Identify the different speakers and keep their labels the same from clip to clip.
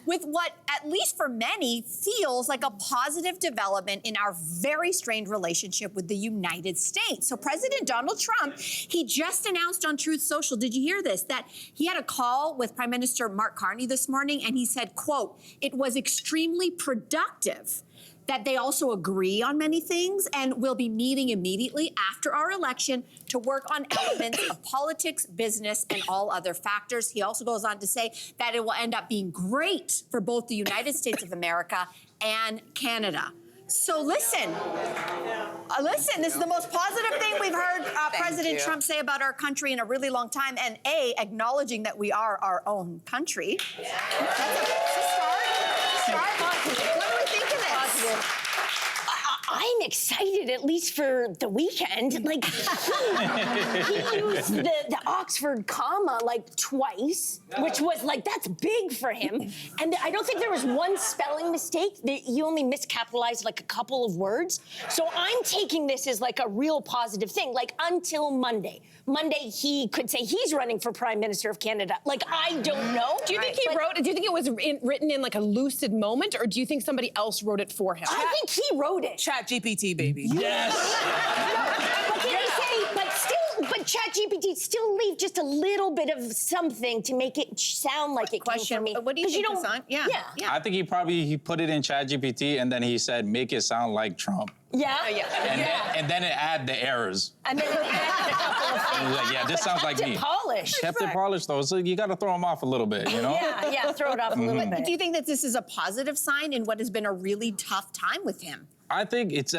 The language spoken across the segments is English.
Speaker 1: with what, at least for many, feels like a positive development in our very strained relationship with the United States. So President Donald Trump, he just announced on Truth Social, did you hear this, that he had a call with Prime Minister Mark Carney this morning, and he said, quote, "It was extremely productive," that they also agree on many things and will be meeting immediately after our election to work on elements of politics, business, and all other factors. He also goes on to say that it will end up being great for both the United States of America and Canada. So listen, this is the most positive thing we've heard President Trump say about our country in a really long time, and acknowledging that we are our own country. Yeah. That's a start. What do we think of this? Positive.
Speaker 2: I'm excited, at least for the weekend. Like, he used the Oxford comma, like, twice, which was, like, that's big for him. And I don't think there was one spelling mistake. He only miscapitalized, like, a couple of words. So I'm taking this as, like, a real positive thing, like, until Monday. Monday, he could say he's running for Prime Minister of Canada. Like, I don't know.
Speaker 3: Do you think he wrote it? Do you think it was written in, like, a lucid moment, or do you think somebody else wrote it for him?
Speaker 2: I think he wrote it.
Speaker 4: ChatGPT, baby.
Speaker 5: Yes.
Speaker 2: But ChatGPT still leave just a little bit of something to make it sound like it came from me.
Speaker 1: What do you think, Hassan? Yeah.
Speaker 5: I think he put it in ChatGPT and then he said, make it sound like Trump.
Speaker 2: Yeah.
Speaker 5: And then it add the errors.
Speaker 2: And then it added a couple of things.
Speaker 5: Like, yeah, this sounds like me. Kept it polished though, so you got to throw him off a little bit, you know?
Speaker 2: Yeah, throw it off a little bit.
Speaker 1: Do you think that this is a positive sign in what has been a really tough time with him?
Speaker 5: I think it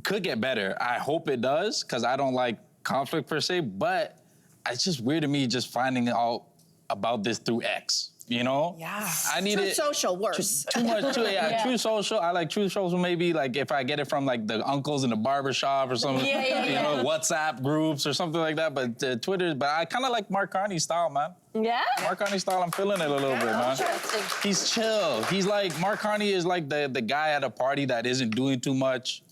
Speaker 5: could get better. I hope it does, because I don't like conflict per se, but it's just weird to me just finding out about this through X, you know?
Speaker 1: Yeah.
Speaker 5: I need
Speaker 1: Truth Social, worse.
Speaker 5: Too much, Truth Social. I like Truth Social maybe, like if I get it from like the uncles in the barbershop or something, you know, WhatsApp groups or something like that, but Twitter, but I kind of like Mark Carney's style, man.
Speaker 2: Yeah?
Speaker 5: Mark Carney style, I'm feeling it a little bit, man. He's chill. He's like, Mark Carney is like the guy at a party that isn't doing too much.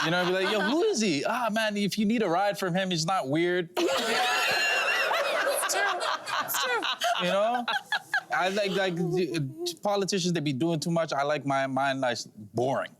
Speaker 5: You know, be like, yo, who is he? Ah, man, if you need a ride from him, he's not weird.
Speaker 4: It's true. It's true.
Speaker 5: You know? I like politicians that be doing too much. I like mine nice, boring.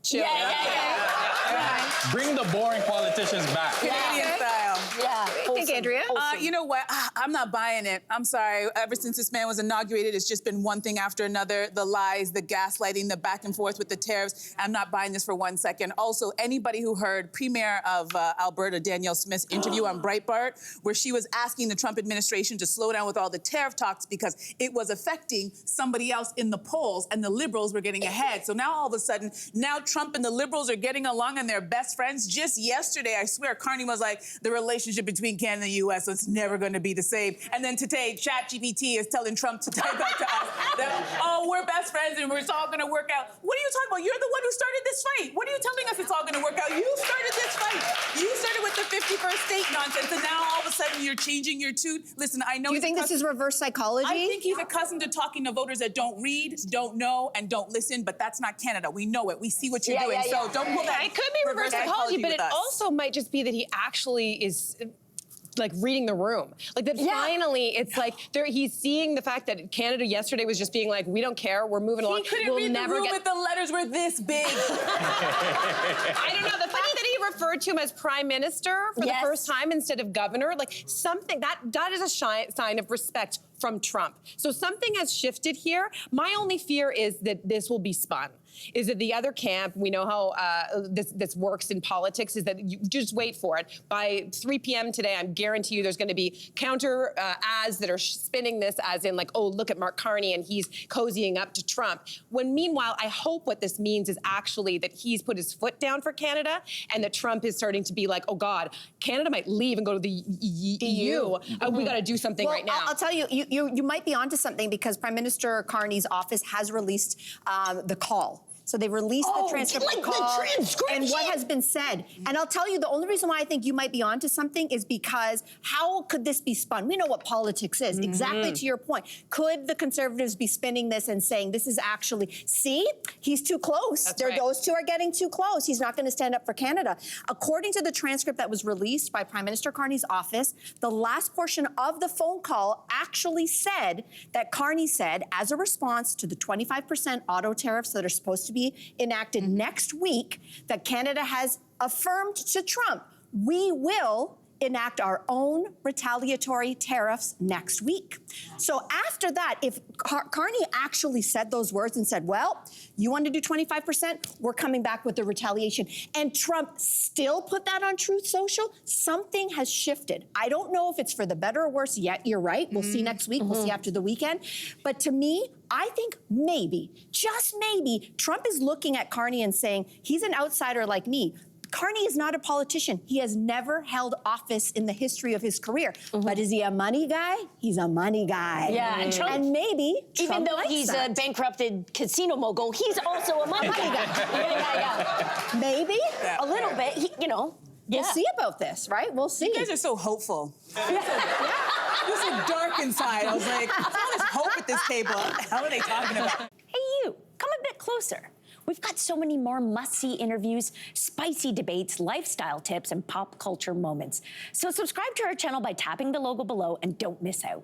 Speaker 5: Bring the boring politicians back.
Speaker 4: Canadian style.
Speaker 2: Yeah.
Speaker 1: What do you think, Andrea?
Speaker 4: You know what? I'm not buying it. I'm sorry. Ever since this man was inaugurated, it's just been one thing after another. The lies, the gaslighting, the back and forth with the tariffs. I'm not buying this for 1 second. Also, anybody who heard Premier of Alberta, Danielle Smith's interview on Breitbart, where she was asking the Trump administration to slow down with all the tariff talks because it was affecting somebody else in the polls and the Liberals were getting ahead. So now all of a sudden, now Trump and the Liberals are getting along and they're best friends. Just yesterday, I swear, Carney was like, the relationship between Canada and the U.S., so it's never going to be the same. And then today, ChatGPT is telling Trump to type out to us that, oh, we're best friends and it's all going to work out. What are you talking about? You're the one who started this fight. What are you telling us it's all going to work out? You started this fight. You started with the 51st state nonsense, and now all of a sudden you're changing your tune. Listen, I know.
Speaker 1: Do you think this is reverse psychology?
Speaker 4: I think he's accustomed to talking to voters that don't read, don't know, and don't listen, but that's not Canada. We know it. We see what you're doing. So don't pull that.
Speaker 3: It could be reverse psychology, but it also might just be that he actually is like reading the room. Like that finally it's like he's seeing the fact that Canada yesterday was just being like, we don't care, we're moving along.
Speaker 4: He couldn't read the room if the letters were this big.
Speaker 3: I don't know, the fact that he referred to him as Prime Minister for the first time instead of Governor, like something, that is a sign of respect from Trump. So something has shifted here. My only fear is that this will be spun. Is that the other camp, we know how this works in politics, is that you just wait for it. By 3 p.m. today, I guarantee you there's going to be counter ads that are spinning this as in like, oh, look at Mark Carney and he's cozying up to Trump. When meanwhile, I hope what this means is actually that he's put his foot down for Canada and that Trump is starting to be like, oh God, Canada might leave and go to the EU. We got to do something right now.
Speaker 1: I'll tell you, you might be onto something because Prime Minister Carney's office has released the call So they released the transcript of the call and what has been said. And I'll tell you, the only reason why I think you might be onto something is because how could this be spun? We know what politics is. Exactly to your point. Could the conservatives be spinning this and saying this is actually, see, he's too close. Those two are getting too close. He's not going to stand up for Canada. According to the transcript that was released by Prime Minister Carney's office, the last portion of the phone call actually said that Carney said, as a response to the 25% auto tariffs that are supposed to be enacted next week, that Canada has affirmed to Trump, we will enact our own retaliatory tariffs next week. So after that, if Carney actually said those words and said, well, you want to do 25%, we're coming back with the retaliation, and Trump still put that on Truth Social, something has shifted. I don't know if it's for the better or worse yet. You're right. We'll see next week. We'll see after the weekend. But to me, I think maybe, just maybe, Trump is looking at Carney and saying, he's an outsider like me. Carney is not a politician. He has never held office in the history of his career. But is he a money guy? He's a money guy.
Speaker 2: Yeah, and Trump,
Speaker 1: maybe
Speaker 2: even
Speaker 1: Trump
Speaker 2: though he's a bankrupted casino mogul, he's also a money guy.
Speaker 1: Maybe
Speaker 2: a little bit. He, you know.
Speaker 1: We'll see about this, right? We'll see.
Speaker 4: You guys are so hopeful. You're so dark inside. I was like, there's all this hope at this table. What the hell are they talking about?
Speaker 2: Hey, you, come a bit closer. We've got so many more must-see interviews, spicy debates, lifestyle tips, and pop culture moments. So subscribe to our channel by tapping the logo below and don't miss out.